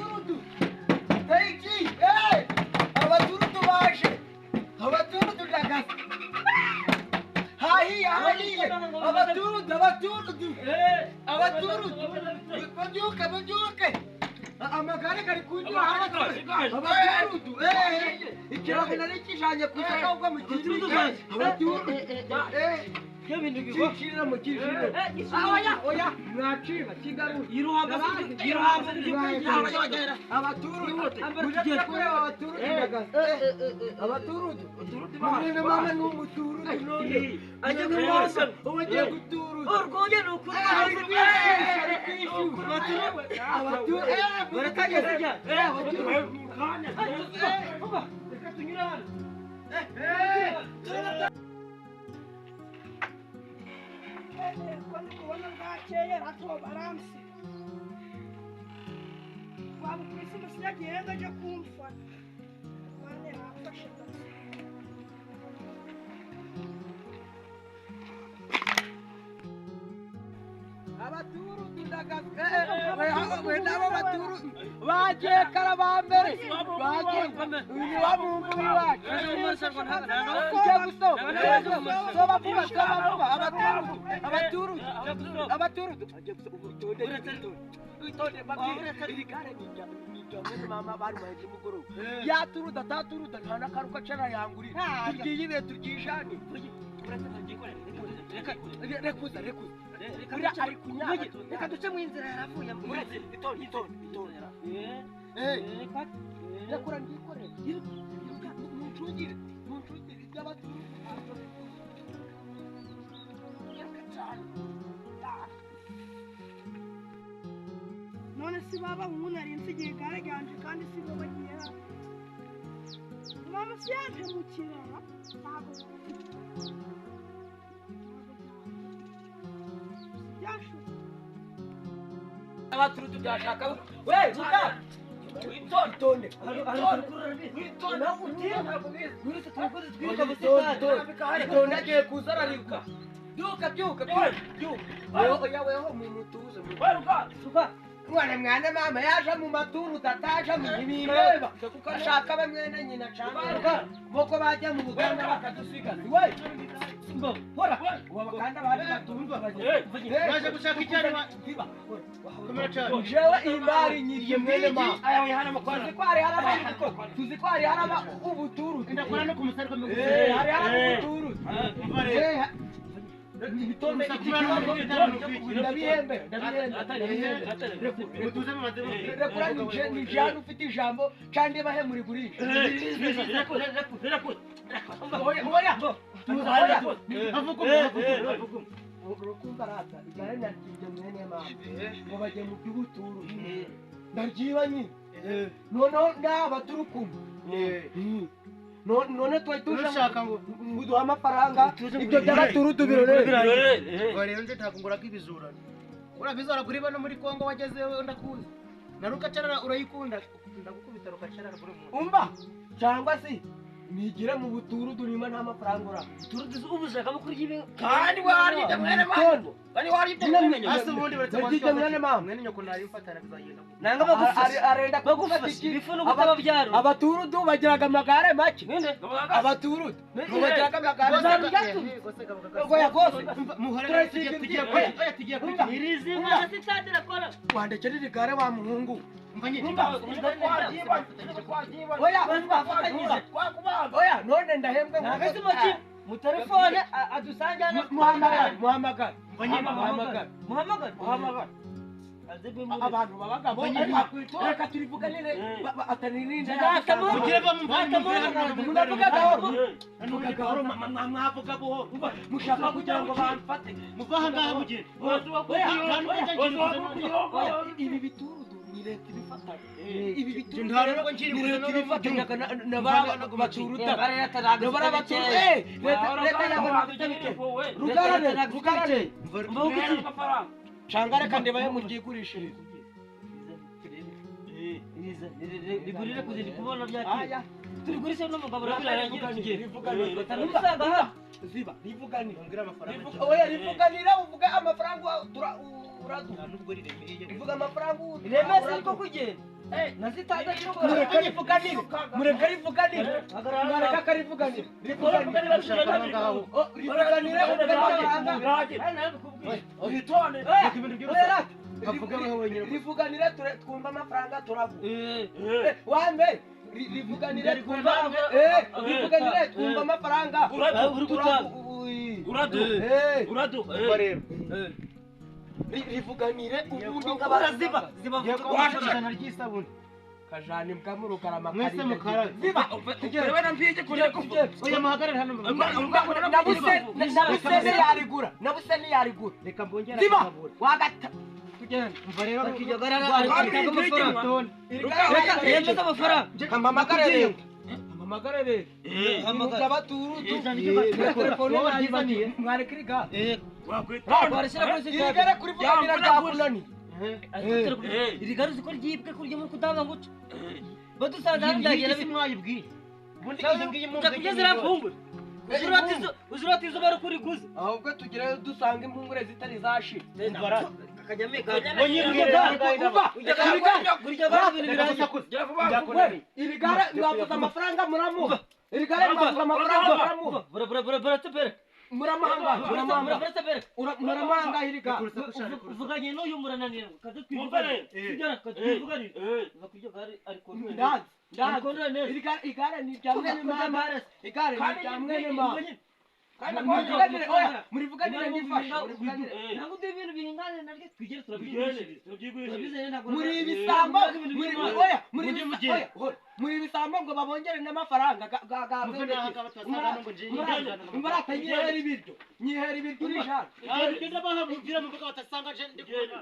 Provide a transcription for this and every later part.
abaturudu Teiki abaturudu baje abaturudu ndagaza hahiye abaturudu babyuke amagare kari kunyura abaturudu ikirago nari kijanye kuzaka ubwo mu kiturudu abaturudu Kevin bigishira mu kishire oya mwaciba kigaru iruhamba abaturudu mwana mama n'umuturudu none aje kumasa ubagiye guturudu urgoye n'ukuri abaturudu barakageza abaturudu kana reka tunyura hano Quando kubona bwakeye rato baramsi waba Christmas yagenda aje kumfa mane hafashe abaturudu ndagaze nabo baturudu bagiye karabambere bagiye ni wabumbu wacu ujye gusoba vuba abaturudu itonde babwire iri kare nijamwe mama bari maje mugoro yaturuda taturuda ntana karuka cara yangurira tugiye tugishani rekuza ari kunyaga reka duce mu inzira yaravuye muretse itonde rekura ndikorera muncugire by'abaturudu none si baba umuntu arinze igihe gare ganje kandi si bo bagiye mama si yaje mu kirara ntabwo abaturudu byashaka we vuga witonde witonde agiye kuza araribuka byuka weho mumutuze mwana mama yaje mu maturudu ataje mu ibireba ashaka bamwene nyina cyangwa boko bajya mu buganda bakadusigaza we hora wabakanda bari batumva baje gushaka icyari jewe imari nyiriye mwene mama tuzi ko hari haraba ubuturudu ndakora no kumusarika mu hari haraba ubuturudu Bitonde ndabihembe rekura ni jana ufite ijambo kandi bahe muri gurisha urukumva rata igare naryiye mwene mama ngo bajye mu by'ubuturu ndaryiba nyine noneho n'abaturukumu none twari dushaka ngo duha amafaranga ibyo by'abaturudu birorere rero nje ntakungura k'ibizurano urabizora kuri bano muri Kongo wagezeyo ndakuzi naruka carara urayikunda ndagukubita rukacarara kuri mu umva cyangwa si nigire mu buturudu nima nta mafaranga ura buturudu ubushaka bakuri ibi kandi warinde mwene mama kandi warinde ase ubundi baretse mwene nyoko nari mfatana bizagenda nanga arenda bagufata bifuno gutababyaro abaturudu bagiraga amagare make ninde abaturudu bagiraga amagare goya gose muhorera tugiye irizi mwana sitadira kora wandekera igare wa muhungu oya none ndahembwe mu telefone adusangana muhamagara abantu babagabo reka turivuganire atanininde mwavuga buhoro mushaka kugira ngo bamfate muvaha ngaha mugende ibi biturudu ni leta ibifata ibi biturudu ntarubwo nshiribuze n'abana baturuda n'abana baturuda leta rugarane Changare kandi baye mugigurishiriza rigurire kuzindi kubona byakira turigurishe no mugabo rabirangira rivuganira ziba rivuganira ngira amafaranga oya rivuganira uvuga amafaranga uraduha nubwo riremereye ivuga amafaranga iremeze ariko kugenda nazitaza mureka rivuganire mureka rivuganire mwareka karivuganire rivuganire rivuganire twumva amafaranga turaguha wambe rivuganire twumva amafaranga uraduha rero rivuganire ubundi nk'abaraziba ijana ry'isabune kajani mbwa rugarama mwese mukara ziba urabona mpije kurya oya muhagarare hano nabuse yarigura reka mbongera ziba wagata tugenda umva rero kijagarara yemeza amafaranga kamamagare abaturutu telefone wayizaniye mwarekiriga warashira kuri igere kuri vuganira byakunani iri gare uzi ko ryibwe kurya muri kutanga nguca badusanze hano byagera mwayibwiye ubundi iyi ngiyi mu kujya zirafumbura uzuratizo bari kuri guze ahubwo tugire dusanga impungure zitari zashira iri gare mwavuze amafaranga muramuha iri gare mwavuze amafaranga muramuha muramahanga iri gare uvuganye n'uyu murananira kaze twivugane igare ni rya mwene mama igare ni rya mwene mama murivuganire n'ifasha ntabwo uduha ibintu bihingane naryo twigere turabyigurishiriza muri ibisambo muri ibisambo ngo babongere n'amafaranga umbarata nyihera ibiryo urijana ugenda bahabwira mu mbuga batasanga je ndikubona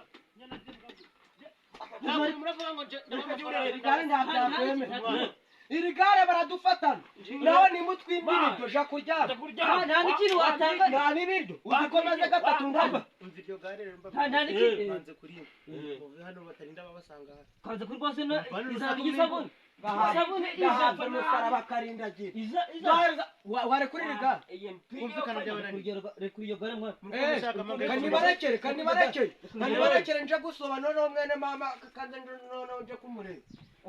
muravuga ngo je igare ntabyakwemera iri gare baradufatana nawe nimutwimbira ibyo ja kuryama nta n'ikintu watanga nta n'ibiryo uzikomeze gatatu ngamba umva iryo gare rero nta n'ikintu banze kuri hano batarinda babasanga hano kanze kuri rwose izaba ry'isabune isabune gahabwa umusaraba karindagira ware kuri iri gare kumvikana rekura iyo gare mwana kanibarekere nje gusoma noneho mwene mama kanze noneho nje kumureba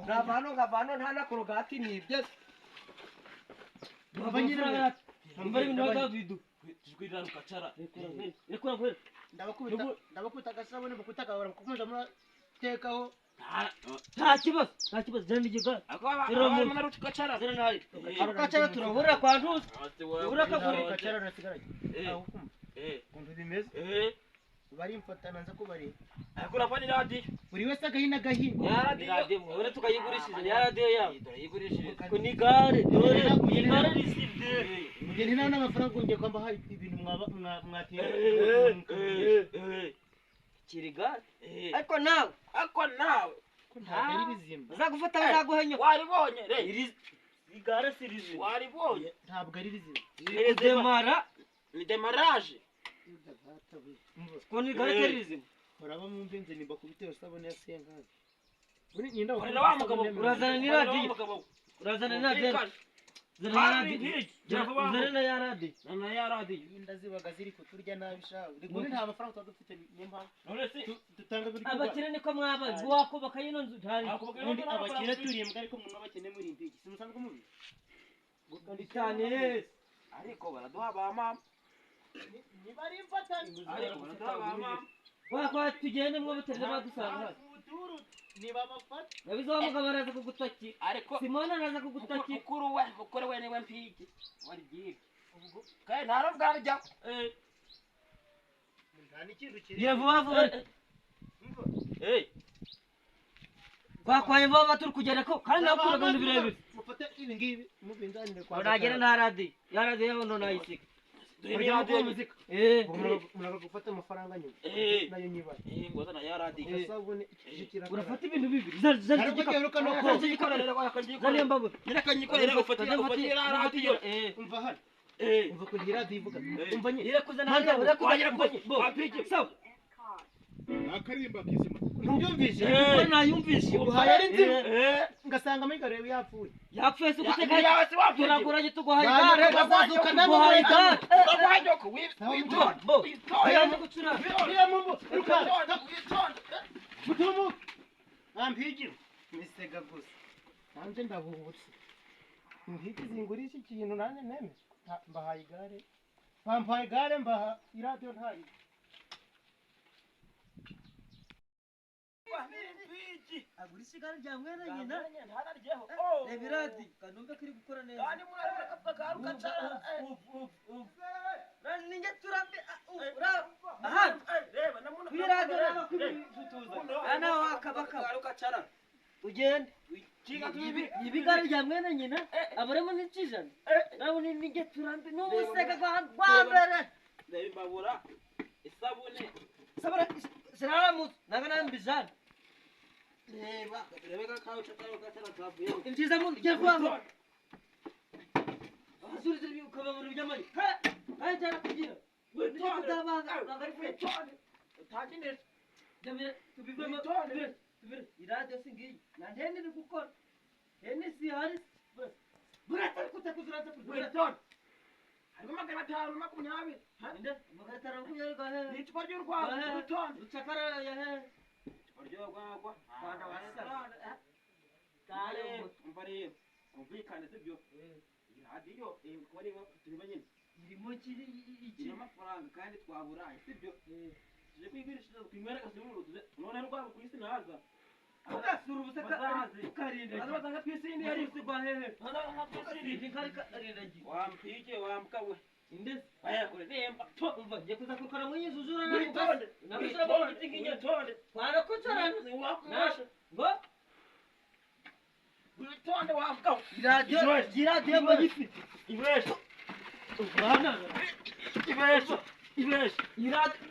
navano nta na korogati nibye abanyira umva ibintu bagavidu twirira rukacara rekura kwera ndabakubita agasabune bakutagabura kukomeza muratekaho nta kibazo jana igigara rukacara turahurira kwa ntuzi rukacara rurasigaraye kumva bimeze barimfatana nza kubareba akura pani radiyo buri wese agahina gahina radiyo mwe tukayigurishije ya radiyo yawe ko ni gare dore ni gare risibye mugeni nawe n'amafaranga ngiye kwamba hari ibintu mwatira kiri gare ariko nawe ntabwo ari bizima bazagufata bazaguhanya waribonye iri gare si rizima waribonye ntabwo ari bizima ni demarage ko ni gare atari rizima uraba mu mvinzi nimba kubitera usabone ya sengazi urazana ni radiyo urazana na radiyo zana ya radiyo inda zibaga ziri kuturya nabi shawe riguri nta mafaranga tuba dufite niyo mpamvu dutanga buri abakire niko mwabaye wakubaka yino nzu ntari ubundi abakire turimbwa ariko umuntu abakene muri impigi simusanzwe mubi cyane ariko baraduha ba mama nibari mfatana ariko baraduha ba mama wakwa tugende mwo butende badusanga niba bafata nabizamuka baraza kugutakira ariko Simona araza kugutakira mukuru we niwe mpigi wari giga kandi ntaro bwarya nta n'ikintu kiri gira vuba wakwaye vuba turi kugera ko kandi nakuraga ibintu birebire mufate ibi ngibi mubinzanire kwa uragera nta radiyo ya radiyo yawe ndo nayisika muraga gufata amafaranga nyuma nayo nyibara ngozana ya radiyo sabune urafata ibintu bibiri nyirekanyikorera ufatira radiyo umva hano umva ko iyi radiyo ivuga umva nyine irekuzana hano wagira ngo wapige sawa akarimba kizima ntubyumvise kuko nayumvise uhaye ari nzima ngasanga muri gare yapfuye yapfuye se gute yawe si wapfuye turaguranye tuguhaye Bagire igare bazazuka nabo tuguhaye igare urwanya ko witonde bo yaje gucura uriya mumbo mutumu ampigiro misega gusa nanje ndabubutse mpigi zingurisha ikintu nane neme mbahaye igare bampaye igare mbaha iradiyo ntayi agurisha igare rya mwene nyina reba iradi kanumve kiri gukora neza ninjye turambi aha kwiradiyo naba kwifutuza ana wakabaka ugende ibigare rya mwene nyina abaremo n'ikijana nawe ninjye turambi n'umusega rwa mbere ndabibabura isabune sinaramutse nanga nambijana reba kawe kavuye injiza mu ngiye kwanga azurize ukaba mu by'amani ha cyane kugira witonde nagari witonde utakinira jamye tubivemo iradiyo singiyi nandende ni gukora hene si hari burata kutakuzurata witonde harimo 520 inde 520 nitwa ry'urwanda witonde ucakara ya he uryoga Rwanda wasara kale umvariye umvikane sibyo iradiyo kwari tubanye irimo kiri iki amafaranga kandi twaburaye sibyo je kwigirishije kwimera kasuburu none rwabo ku isi naza agasura ubusaka karinde azabanga twisindi yari yari sigwa hehe none twisindi kari karindagiye wampige wamkawe inde aya kure nemba to umva ngiye kuza kukora mu yizuzura witonde nabisira mu giti nginya witonde twarakocarana ni wakumasha ngo witonde wamkawe iradiyo ngo gifite ibesho bana ibesho iradiyo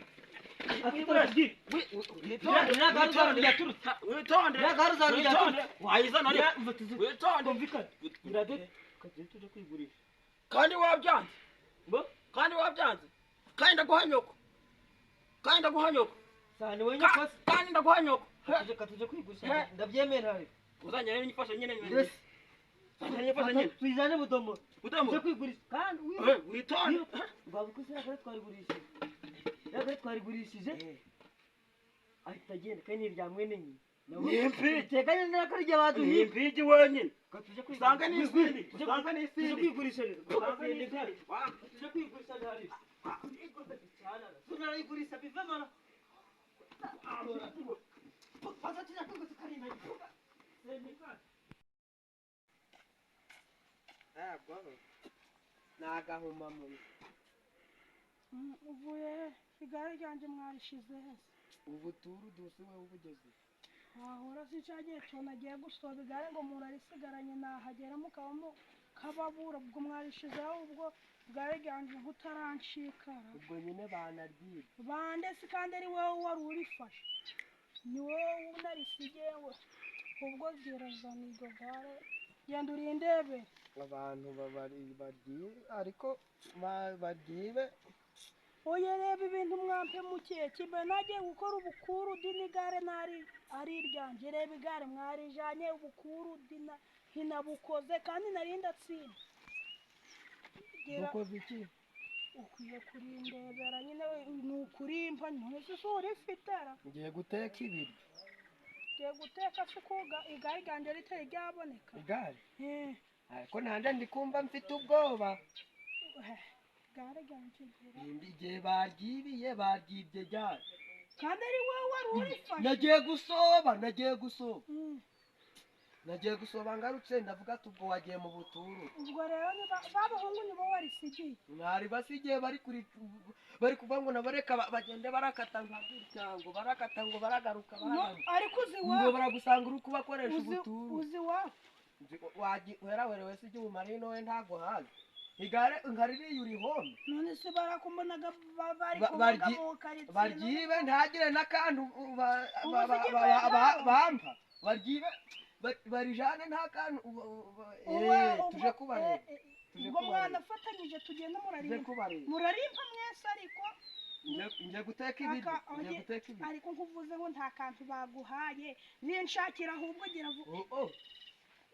kandi wabyanze kandi ndaguhanyoko sani wenye kwasi kandi ndaguhanyoko tuje kwigurisha ndabyemera uzanyere n'ifasha nyene yes tujane mudomo tuje kwigurisha kandi witonde babukusira kare twarigurishije ahita agenda kandi irya mwene nyine Nimpi teganya n'akari rya baduhi impigi wenyine tuje usanga n'isindi tuje kwigurisha usanga n'isindi tuje kwigurisha hari tunarayigurisha bivamana pasa tija kwigurisha karinda nagahuma mu uvuye igare ryanjye mwarishize hese ubu turu dose wewe ubugeze ahora si cyagiye cyo nagiye gusoba igare ngo murarisigaranye nahagera mukabamo kababura ubwo mwarishizeho ubwo igare ryanjye nk'utaranshikara ubwo nyine banaryiye bande si kandi ari wowe wari urifashe ni wowe unarisigewe ubwo zirazana iryo gare genda urindebe abantu baryibe ariko baryibe oye reba ibintu mwampe mukiye kibe nagiye gukora ubukuru n'igare nari ari iryanjye reba igare mwarijanye ubukuru hinabukoze kandi nari ndatsinda ukoze iki ukwiye kurindebera nyine ni ukurimpa ntuzi urifitera ngiye guteka ibiryo ngiye guteka se kuga igare ryanjye ritari ryaboneka igare ariko nanjye ndi kumva mfite ubwoba igare ryanjye igihe baryibye gare kandi ari wowe wari urifashe nagiye gusoba ngarutse ndavuga ati ubwo wagiye mu buturu ubwo rero babahungu nibo warisigiye mwari basigiye bari kuvuga ngo nabareka bagende barakata nka gutya ngo barakata ngo baragaruka ariko uzi ngo baragusanga uri kubakoresha ubuturu uzi wawe werawerewe se igihe umarino we ntago hazi igare nkaririye uri home none se barakumbonaga bari kuvuga mu karitsiye baryibe ntagire n'akantu bampa baryibe barijane nta kantu tuje kubareba ubwo mwanafatanyije tugenda murarimpa mwese ariko njye guteka ibiryo njye guteka ibiryo ariko nkuvuze ngo nta kantu baguhaye ninshakira ahubwo gira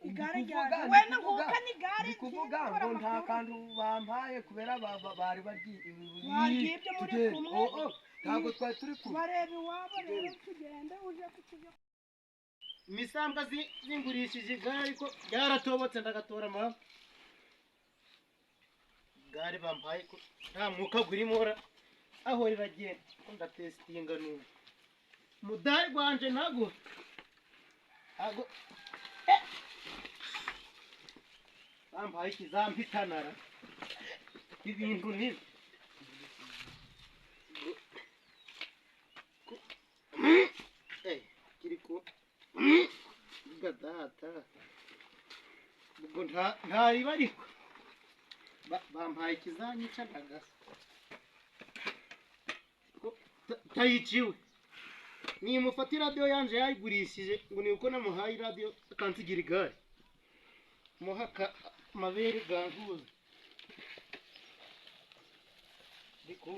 igare ryaje wenda nguka n'igare kuvuga ngo nta kantu bampaye kubera bari baryibye muri kumwe ntabwo twari turi kumwe bareba iwabo rero tugende uje kutujya imisambwa zingurishije igare ariko ryaratobotse ndagatora mama igare bampaye ko nta mwuka gurimo aho riragenda ndatesitinga n'ubu umudari gwanje ntago bampaye ikizampitanara ibintu ntibi kiriko gadata ubwo ntariba ariko bampaye ikizanyica ndagasa tayiciwe nimufata iradiyo yanje yayigurishije ngo ni uko namuhaye iradiyo akansigira igare muhaka amabere ganguza ariko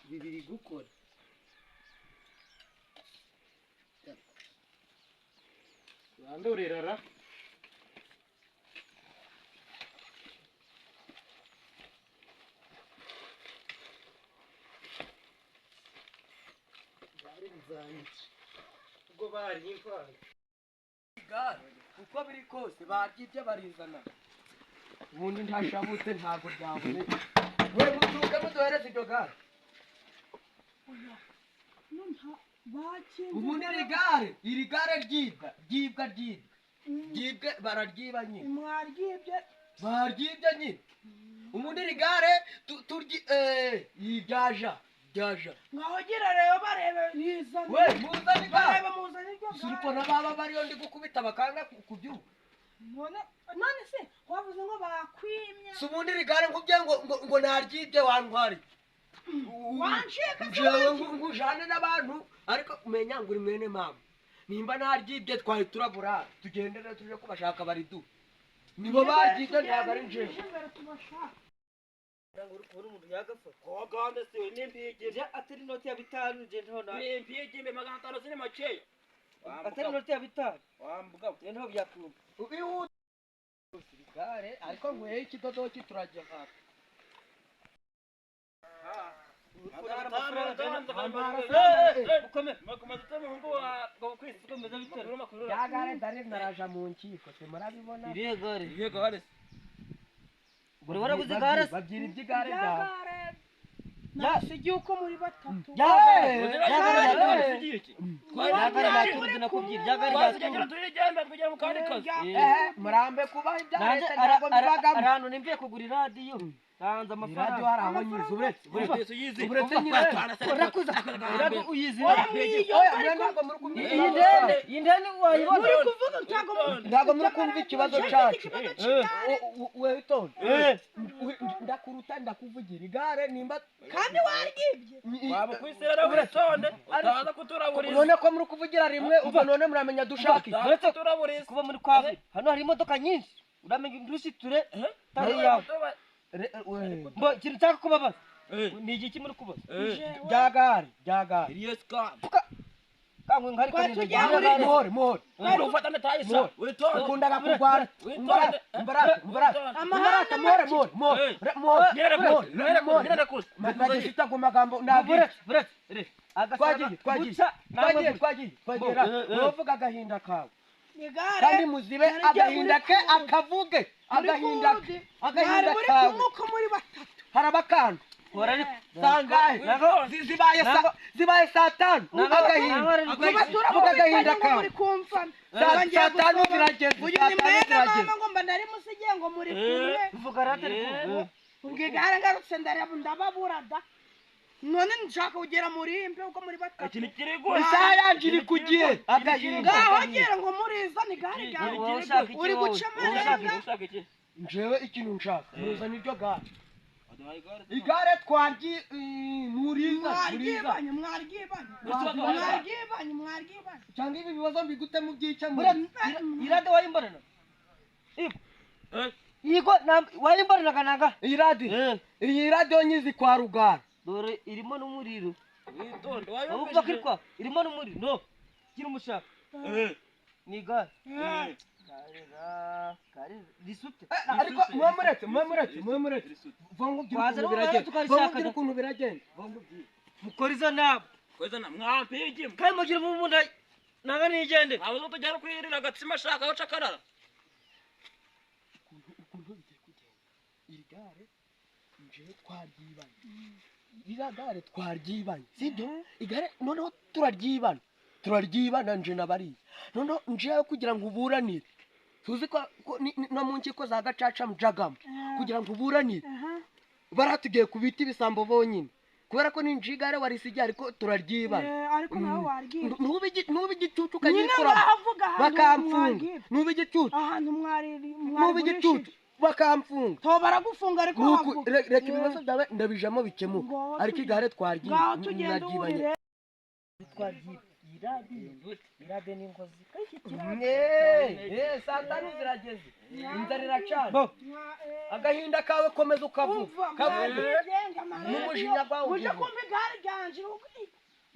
bibiri gukora urandorerara ubwo bari imfana igare uko biri kose baryibye barizana ubundi ntashabutse ntabwo ryaboneka we mutuke muduhereze iryo gare ubundi iri gare ryibwe bararyiba nyine baryibye nyine ubundi iri gare ryaja ngaho gira rero barebe yizana we muzane igare muzane iryo gare siriko na baba bariyo ndi gukubita bakanga kubyuka none se wavuze ngo bakwimye si ubundi iri gare nkubye ngo naryibye wantwari wanshika jewe ngujane n'abantu ariko umenya ngo uri mwene mama nimba naryibye twari turabura tugendere tuje kubashaka baridu nibo baryibye ntabwo ari jewe uri umuntu yagafata waganda se n'impigire atari inoti ya 5 je ntona n'impigire 500 zine makeya atari inoti ya 5 wambuga nto byakuma ubihuta gare ariko ngweye ikidodoki turajya haka yagare dare naraja mu nkiko murabibona irihe gare buri waraguze gare babyira iby'igare ryawe nasigiye uko muri batatu murambe kubaha ibya leta ntabwo mbibagamo ahantu nimbiye kugura iradiyo tanze amafaranga iradiyo hari aho nyizi uretse urakuza iradiyo uyizi iyi ndende wayibona ntabwo muri kumva ikibazo cyacu wewe itonde ndakuruta ndakuvugira igare nimba kandi waryibye waba kwisera uritonde utaza kuturaburiza none ko muri kuvugira rimwe ubwo none muramenya dushaka uretse turaburiza kuba muri kwavi hano hari imodoka nyinshi uramenya indusiture tari yawe bo kiri cyaka kubabaza ni igiki muri kubaza byagare yes god kangwe ngari kandi muhore ufata metayisa uritonde ukunda gakurwara umbarata muhore madisita ku magambo nabure twagiye uvuga agahinda kawe kandi muzibe agahinda ke akavuge agahinda kawe harabakanda sangahe zibaye saa 5 agahinda kawe saa 5 zirageze uyu ni mwene mama ngo mba nari musigiye ngo muri kumwe vuga ratari ubwo igare ngarutse ndababura da none nshaka kugera muri impe uko muri batatu ikintu kiri gose isaha yanje iri kugiye agahinda ngaho ngera ngo muriza ni gare gawe uri gucamara njewe ikintu nshaka muzana iryo gare igare twaryi muriza mwaryibanye cyangwa ibi bibazo mbigute mu byica irade wayimbarana yego wayimbarana kananga iyi radio nyizi kwa rugara dore irimo n'umuriro witonde urumva ko irwa irimo n'umuriro no gira umushaka ni igare risute ariko mwamuretse vongo ugira ukuntu biragenda mukora izo nama mwampigima kandi mugira mu munda nanga nigende abo zo tujyana kwirira agatsima ashaka aho cakarara ukuntu bigiye kugenda iri gare nje twaryibanye iriya gare twaryibanye sibyo igare noneho turaryibana nje nabariye noneho njewe kugira ngo uburanire tuzi ko no mu nkiko za gacaca mjagamo kugira ngo uburanire baratugiye ku biti ibisambo bonyine kubera ko ninjye igare warisigaye ariko turaryibana ariko nawe waryiba nuba igicucu ukagikuramo bakamfunga nuba igicucu ahantu mwari nuba igicucu bakamfunga to baragufunga ariko havuga reka ibibazo byawe ndabijamo bikemuka ariko igare twaryibanye irade n'ingozi saa 5 zirageze inzara iracana agahinda kawe komeza ukavuga n'umujinya gwawe uje kumva igare ryanje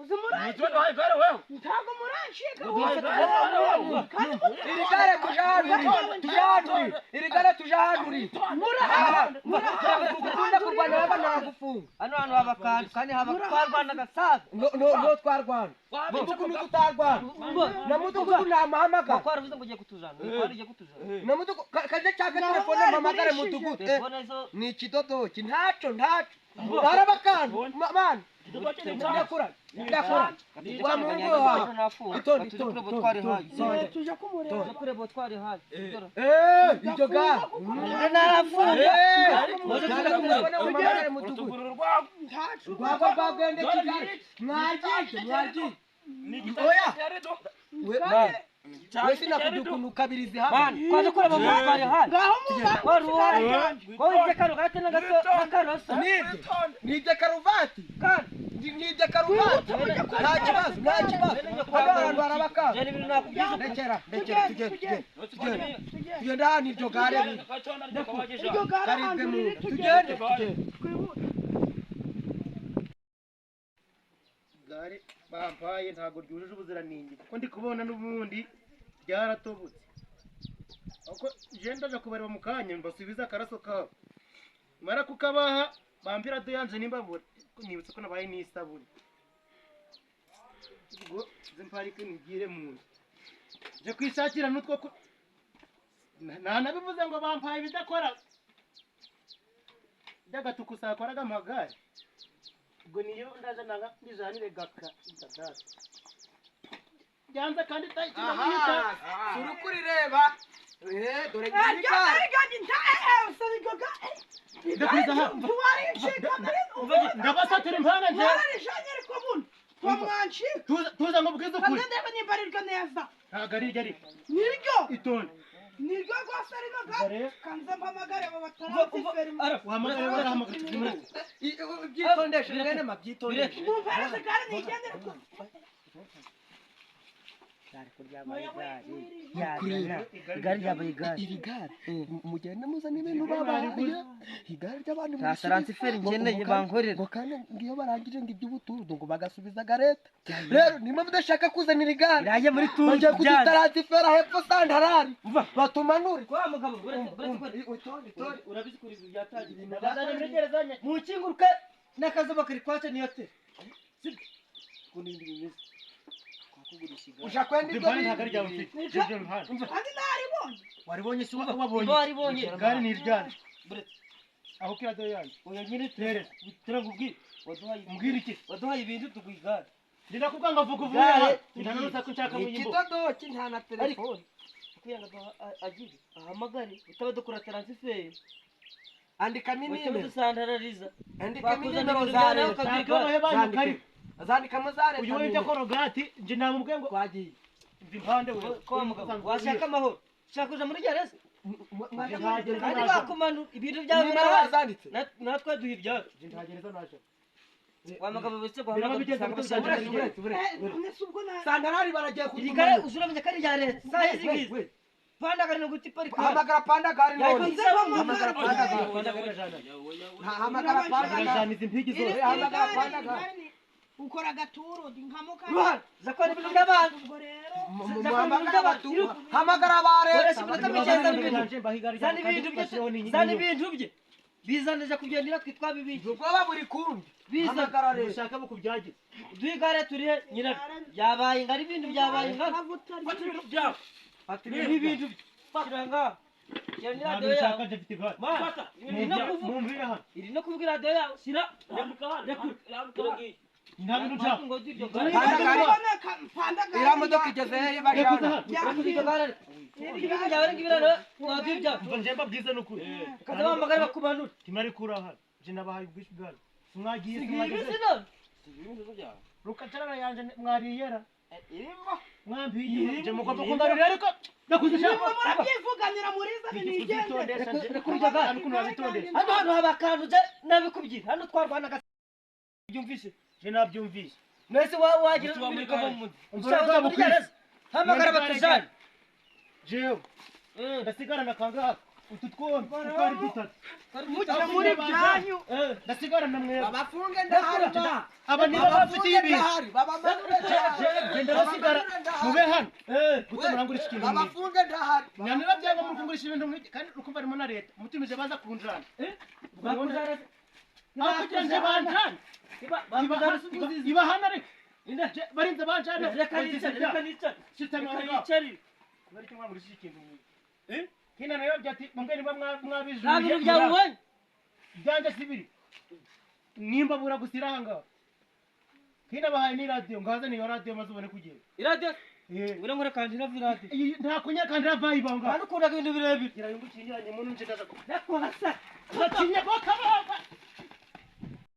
uzi muranshi ntago muranshika iri gare tujahanurire iri gare tujahanurire ukunda kurwana n'abana bagufunga hano hantu haba kandi haba twarwana gasaza no twarwana mudugudu tutarwana na mudugudu namahamagara twaravuze ngo ugiye kutujana twariye kutujana na mudugudu kaje cyaka telefone mpamagare mudugudu ni ikidodoki ntaco barabakana man ndakura wa mungu wa tuje kumureba kureba twari hayi iryo gare narafunga mpamagare mudugudu rwagwa rwagende kigali mwagiye oya wese nakudukuntu kabirizi hamwe kwaje kureba mu twari hayi ngaho muba wowe kano gate n'akarosa nibye karuvati nibye karuvati nta kibazo abantu barabakana rekera tugenda hano iryo gare karibwe mu tugende gare bampaye ntago ryujuje ubuziranenge kuko ndi kubona n'ubundi ryaratobotse ako je ndaje kubareba mu kanya mbasubiza akaraso kawe mara kukabaha bambira doyanje nimbabura nibutse ko nabaye n'isabuni ubwo zimparike nigire mu je kwishakira nutwo nabivuze ngo bampaye bidakora byagatuku sakoraga amagare ubwo niyo ndaje nanga ndijanire gaka idadata byanze kandi tayikira surukuri reba dore ndabasatira impanga nje tuza ngo bwize ukuri ntabwo ari iryo ariko niryo itonde niryo rwose rino gare kanze mpamagare abo bataransiferi wahamagare barahamagara byitondeshe mwene mabyitondeshe mumpereze gare nigendere igare ryabaye igare iri gare mugende muzana ibintu babaye igare ry'abandi nta taransiferi ngeneye bankorera ngo kandi ngiyo barangije ngo iby'ubuturudu ngo bagasubiza leta rero niba mudashaka kuzanira igare iraje muri turu bagiye kudutaransifera hepfo santarari batumanure kwa mugabo urabizi kuri ibi byatangiye mukinguruke n'akazuba kari kwace niyo te kunindi bimeze uja kwenda ibyo ntabwo ari ryawe ufite kandi naribonye waribonye si wabonye waribonye gare ni iryanje aho kira do yanjye oya nyine tere turangubwira mbwira iki waduhaye ibintu tugwigare ndina kubwanga vuga uvuye ntanuza ko nshaka mu yimbo ikidodoki nta na telefone kuyanga agize ahamagare utaba dukora taransiferi andika minime dusandarariza andika minime rozare azandikamo za leta uyu wibye korogati nje namubwiye ngo twagiye mva impande we kwa mugabo washaka amahoro shaka kuja muri gereza kandi bakumanura ibintu byawe birahazanditse natwe duha ibyacu ntagereza naje wa mugabo wese santarari baragiye kutumana igare uzuramenya ko ari rya leta saha izi ngizi panda gari no gutipari hamagara panda gari none hamagara panda gari hamagara panda urajana izi mpigi zose hamagara panda gari ukora agaturo nkamuka ruhana zakora ibintu by'abantu ubwo rero hamagara abaturu hamagara bare zana ibintu bye bizanije kugendera twitwa bibiki ubwoba buri kundi bizana rero ushaka bo kubyagiza duhigare turihe nyina byabaye ngari ibintu byabaye ngari byawe ibi bintu kiranga cyane radio yawe dufite gare fata mumvira hano iri no kuvuga radio yawe shira yamuka hano nta bintu ushaka ngo dibyo panda gari ira modoka igeze he bajana umva njemba bwiza n'ukuri kaza bamagara bakubanura timari kura hano je nabahaye ubwishyu bwawe mwagiye rukacarara yanje mwariyera mwambiye je mugomba kungarira ariko nakuzishaka murabyivuganira muriza binigende hano haba akantu je nabikubwira hano twarwana byumvise je nabyumvise mwese wagira umuriko mu mundi ushaka kugereza hamagara batujane jewe ndasigarana kangaha utu twombi twari dutatu mujya muri byanyu ndasigarana mwebwe abafunge ndahari aba niba bafitiye ibintu genda basigara mube hano gute murangurisha ikintu nk'iki abafunge ndahari nyamira byanga mukungurisha ibintu nk'iki kandi ukumva arimo na leta mutumije baza kunjana aho kugira ngo banjane iba hano ariko barinze banjane reka nica bari kimwe muri iki kintu nk'iki kina nayo byati mungeni mwabijuru nabyo byawe byanje sibiri nimba bura gusiranga kina bahaye ni radio ngaza ni radio mazubone kugenda irade ure ngore kandi na virade nta kunyakandira vibe anga kandi ukunda ibintu birebire kirayungukinyanye muntu nje ndaza ndakwasa bakinye bakaba